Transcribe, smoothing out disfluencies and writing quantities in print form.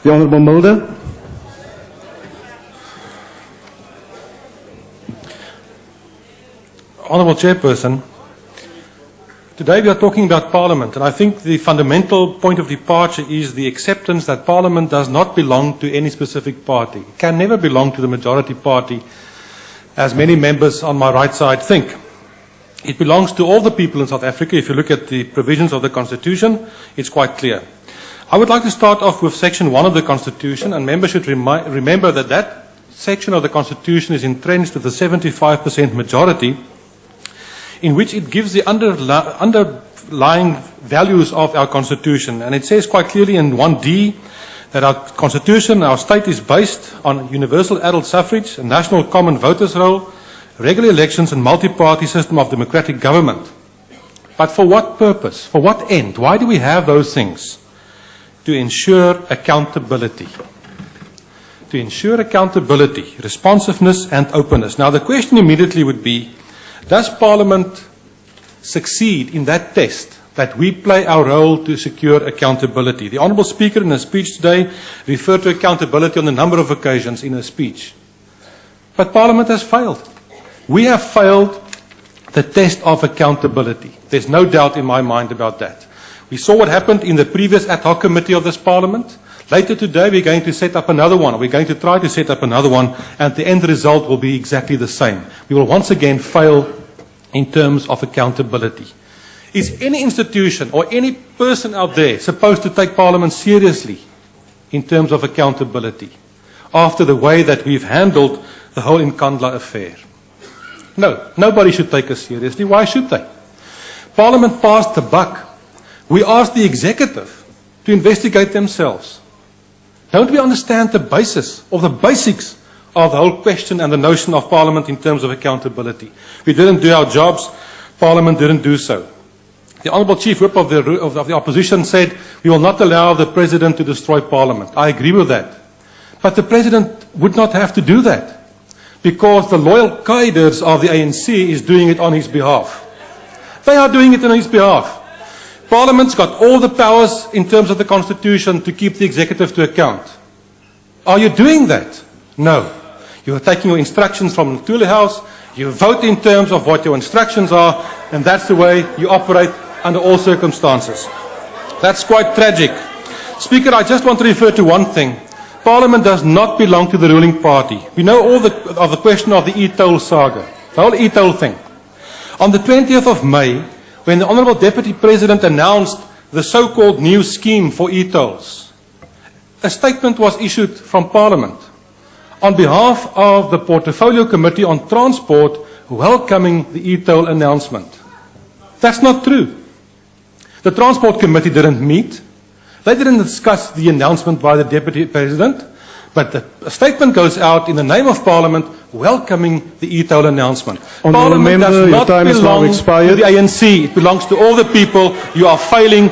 The Honourable Mulder. Honourable Chairperson, today we are talking about Parliament, and I think the fundamental point of departure is the acceptance that Parliament does not belong to any specific party. It can never belong to the majority party, as many members on my right side think. It belongs to all the people in South Africa. If you look at the provisions of the Constitution, it's quite clear. I would like to start off with Section 1 of the Constitution, and members should remember that that section of the Constitution is entrenched with a 75% majority, in which it gives the underlying values of our Constitution. And it says quite clearly in 1D that our Constitution, our state is based on universal adult suffrage, a national common voters' roll, regular elections and multi-party system of democratic government. But for what purpose? For what end? Why do we have those things? To ensure accountability. To ensure accountability, responsiveness and openness. Now the question immediately would be, does Parliament succeed in that test, that we play our role to secure accountability? The Honourable Speaker in her speech today referred to accountability on a number of occasions in her speech. But Parliament has failed. We have failed the test of accountability. There's no doubt in my mind about that. We saw what happened in the previous ad hoc committee of this Parliament. Later today we're going to set up another one. We're going to try to set up another one, and the end result will be exactly the same. We will once again fail in terms of accountability. Is any institution or any person out there supposed to take Parliament seriously in terms of accountability after the way that we've handled the whole Nkandla affair? No, nobody should take us seriously. Why should they? Parliament passed the buck. We asked the executive to investigate themselves. Don't we understand the basis or the basics of the whole question and the notion of Parliament in terms of accountability? We didn't do our jobs. Parliament didn't do so. The Honourable Chief Whip of the Opposition said, we will not allow the President to destroy Parliament. I agree with that. But the President would not have to do that, because the loyal cadres of the ANC is doing it on his behalf. They are doing it on his behalf. Parliament's got all the powers in terms of the Constitution to keep the executive to account. Are you doing that? No. You are taking your instructions from the Thule House, you vote in terms of what your instructions are, and that's the way you operate under all circumstances. That's quite tragic. Speaker, I just want to refer to one thing. Parliament does not belong to the ruling party. We know all of the question of the e-toll saga, the whole e-toll thing. On the 20th of May, when the Honourable Deputy President announced the so-called new scheme for e-tolls, a statement was issued from Parliament on behalf of the Portfolio Committee on Transport welcoming the e-toll announcement. That's not true. The Transport Committee didn't meet. They didn't discuss the announcement by the Deputy President, but the statement goes out in the name of Parliament welcoming the e-toll announcement. Parliament does not belong to the ANC. It belongs to all the people. You are failing.